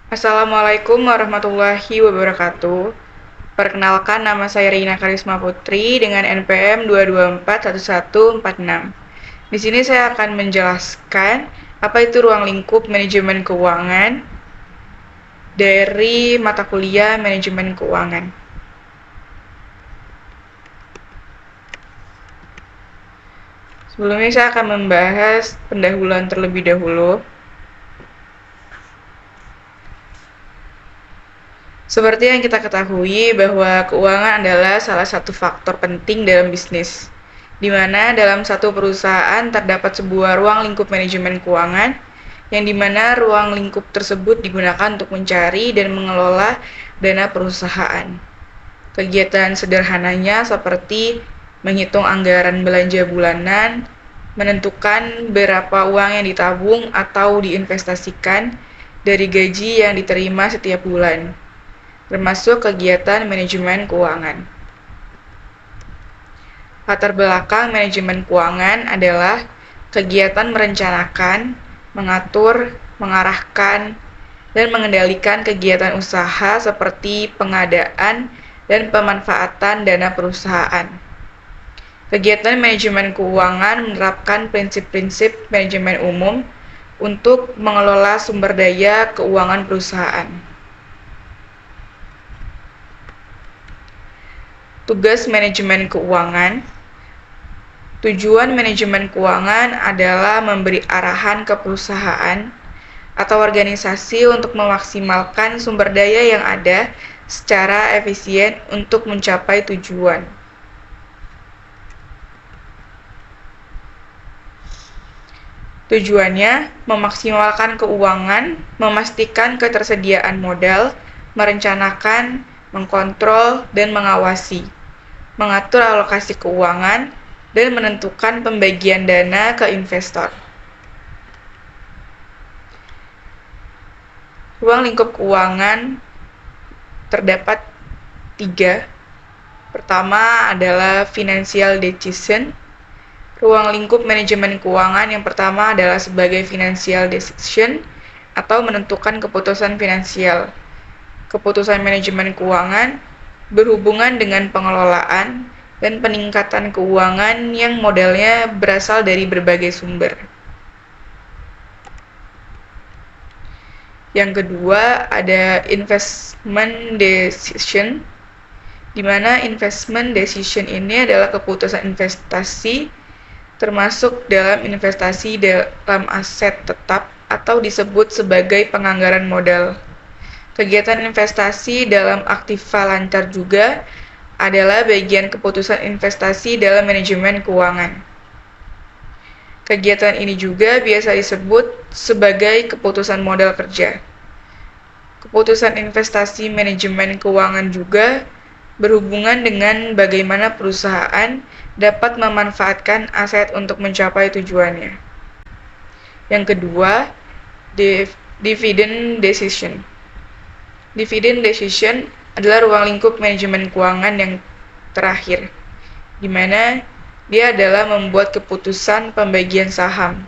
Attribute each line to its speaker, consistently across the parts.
Speaker 1: Assalamualaikum warahmatullahi wabarakatuh. Perkenalkan, nama saya Rina Karisma Putri dengan NPM 2241146. Di sini saya akan menjelaskan apa itu ruang lingkup manajemen keuangan dari mata kuliah manajemen keuangan. Sebelumnya saya akan membahas pendahuluan terlebih dahulu. Seperti yang kita ketahui bahwa keuangan adalah salah satu faktor penting dalam bisnis, di mana dalam satu perusahaan terdapat sebuah ruang lingkup manajemen keuangan, yang di mana ruang lingkup tersebut digunakan untuk mencari dan mengelola dana perusahaan. Kegiatan sederhananya seperti menghitung anggaran belanja bulanan, menentukan berapa uang yang ditabung atau diinvestasikan dari gaji yang diterima setiap bulan, termasuk kegiatan manajemen keuangan. Latar belakang manajemen keuangan adalah kegiatan merencanakan, mengatur, mengarahkan, dan mengendalikan kegiatan usaha seperti pengadaan dan pemanfaatan dana perusahaan. Kegiatan manajemen keuangan menerapkan prinsip-prinsip manajemen umum untuk mengelola sumber daya keuangan perusahaan. Tugas manajemen keuangan. Tujuan manajemen keuangan adalah memberi arahan ke perusahaan atau organisasi untuk memaksimalkan sumber daya yang ada secara efisien untuk mencapai tujuan. Tujuannya memaksimalkan keuangan, memastikan ketersediaan modal, merencanakan, mengkontrol, dan mengawasi, mengatur alokasi keuangan, dan menentukan pembagian dana ke investor. Ruang lingkup keuangan terdapat 3. Pertama adalah financial decision. Ruang lingkup manajemen keuangan yang pertama adalah sebagai financial decision atau menentukan keputusan finansial. Keputusan manajemen keuangan berhubungan dengan pengelolaan dan peningkatan keuangan yang modalnya berasal dari berbagai sumber. Yang kedua ada investment decision, di mana investment decision ini adalah keputusan investasi, termasuk dalam investasi dalam aset tetap atau disebut sebagai penganggaran modal. Kegiatan investasi dalam aktiva lancar juga adalah bagian keputusan investasi dalam manajemen keuangan. Kegiatan ini juga biasa disebut sebagai keputusan modal kerja. Keputusan investasi manajemen keuangan juga berhubungan dengan bagaimana perusahaan dapat memanfaatkan aset untuk mencapai tujuannya. Yang kedua, dividend decision. Dividend decision adalah ruang lingkup manajemen keuangan yang terakhir, di mana dia adalah membuat keputusan pembagian saham.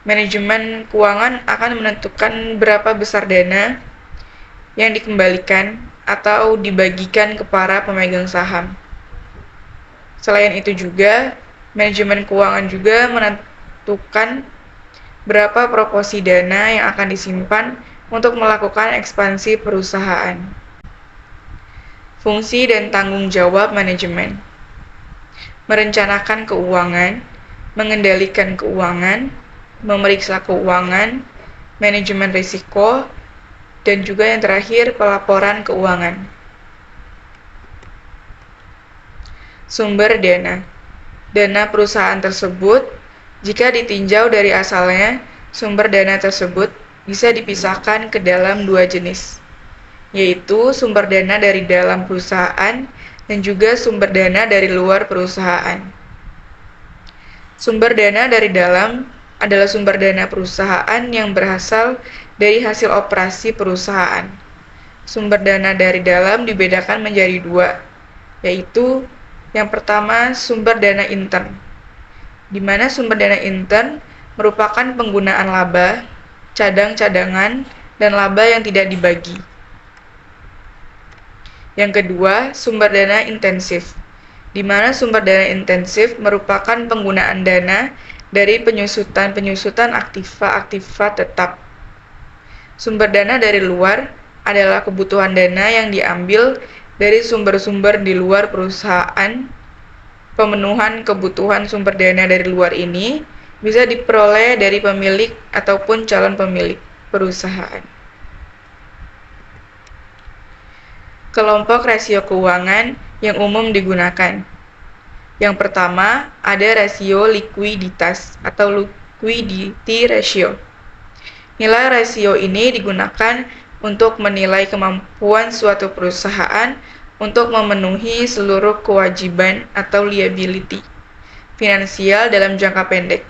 Speaker 1: Manajemen keuangan akan menentukan berapa besar dana yang dikembalikan atau dibagikan ke para pemegang saham. Selain itu juga, manajemen keuangan juga menentukan berapa proporsi dana yang akan disimpan untuk melakukan ekspansi perusahaan. Fungsi dan tanggung jawab manajemen: merencanakan keuangan, mengendalikan keuangan, memeriksa keuangan, manajemen risiko, dan juga yang terakhir pelaporan keuangan. Sumber dana. Dana perusahaan tersebut, jika ditinjau dari asalnya, sumber dana tersebut bisa dipisahkan ke dalam 2 jenis, yaitu sumber dana dari dalam perusahaan dan juga sumber dana dari luar perusahaan. Sumber dana dari dalam adalah sumber dana perusahaan yang berasal dari hasil operasi perusahaan. Sumber dana dari dalam dibedakan menjadi 2, yaitu yang pertama sumber dana intern, di mana sumber dana intern merupakan penggunaan laba, cadang-cadangan, dan laba yang tidak dibagi. Yang kedua, sumber dana intensif, di mana sumber dana intensif merupakan penggunaan dana dari penyusutan aktiva tetap. Sumber dana dari luar adalah kebutuhan dana yang diambil dari sumber-sumber di luar perusahaan. Pemenuhan kebutuhan sumber dana dari luar ini bisa diperoleh dari pemilik ataupun calon pemilik perusahaan. Kelompok rasio keuangan yang umum digunakan. Yang pertama, ada rasio likuiditas atau liquidity ratio. Nilai rasio ini digunakan untuk menilai kemampuan suatu perusahaan untuk memenuhi seluruh kewajiban atau liability finansial dalam jangka pendek.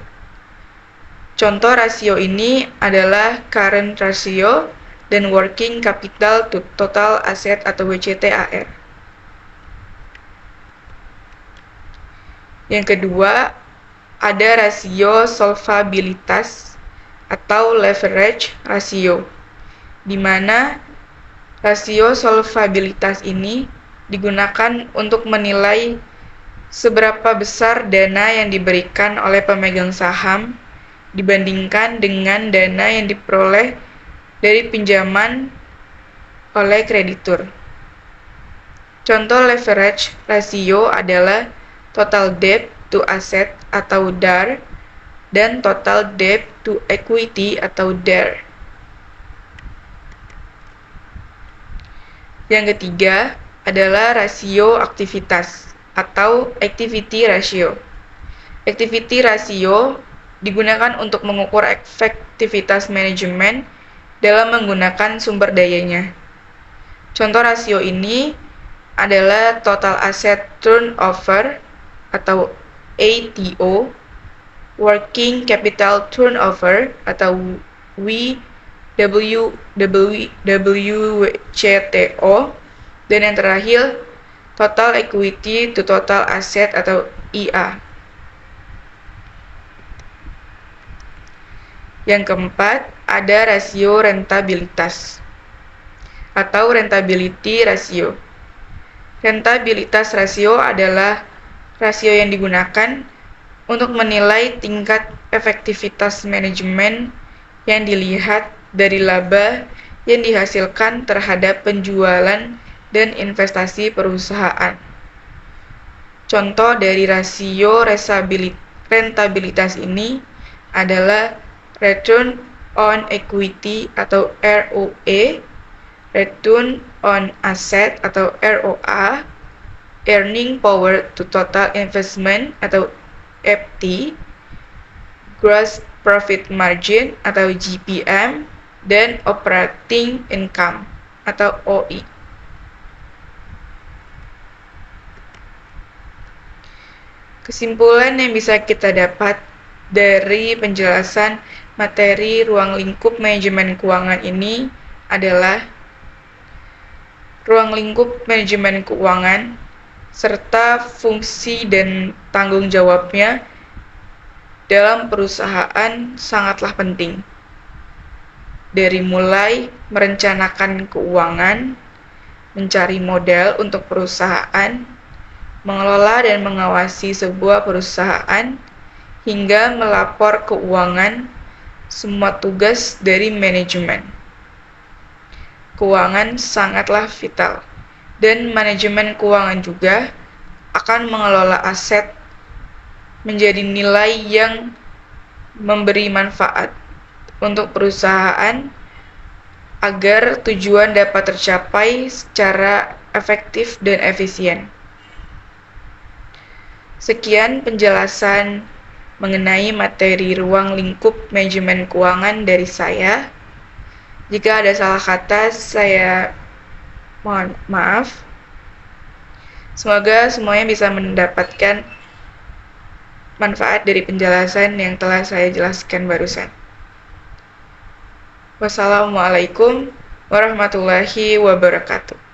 Speaker 1: Contoh rasio ini adalah current ratio dan working capital to total asset atau WCTAR. Yang kedua, ada rasio solvabilitas atau leverage ratio, di mana rasio solvabilitas ini digunakan untuk menilai seberapa besar dana yang diberikan oleh pemegang saham dibandingkan dengan dana yang diperoleh dari pinjaman oleh kreditur. Contoh leverage ratio adalah total debt to asset atau DAR dan total debt to equity atau DER. Yang ketiga adalah rasio aktivitas atau activity ratio. Activity ratio digunakan untuk mengukur efektivitas manajemen dalam menggunakan sumber dayanya. Contoh rasio ini adalah total asset turnover atau ATO, working capital turnover atau WCTO, dan yang terakhir total equity to total asset atau IA. Yang keempat, ada rasio rentabilitas atau rentability ratio. Rentabilitas rasio adalah rasio yang digunakan untuk menilai tingkat efektivitas manajemen yang dilihat dari laba yang dihasilkan terhadap penjualan dan investasi perusahaan. Contoh dari rasio rentabilitas ini adalah return on equity atau ROE, return on asset atau ROA, earning power to total investment atau FT, gross profit margin atau GPM, dan operating income atau OI. Kesimpulan yang bisa kita dapat dari penjelasan materi ruang lingkup manajemen keuangan ini adalah ruang lingkup manajemen keuangan serta fungsi dan tanggung jawabnya dalam perusahaan sangatlah penting. Dari mulai merencanakan keuangan, mencari modal untuk perusahaan, mengelola dan mengawasi sebuah perusahaan, hingga melapor keuangan, semua tugas dari manajemen keuangan sangatlah vital. Dan manajemen keuangan juga akan mengelola aset menjadi nilai yang memberi manfaat untuk perusahaan agar tujuan dapat tercapai secara efektif dan efisien. Sekian penjelasan mengenai materi ruang lingkup manajemen keuangan dari saya. Jika ada salah kata, saya mohon maaf. Semoga semuanya bisa mendapatkan manfaat dari penjelasan yang telah saya jelaskan barusan. Wassalamualaikum warahmatullahi wabarakatuh.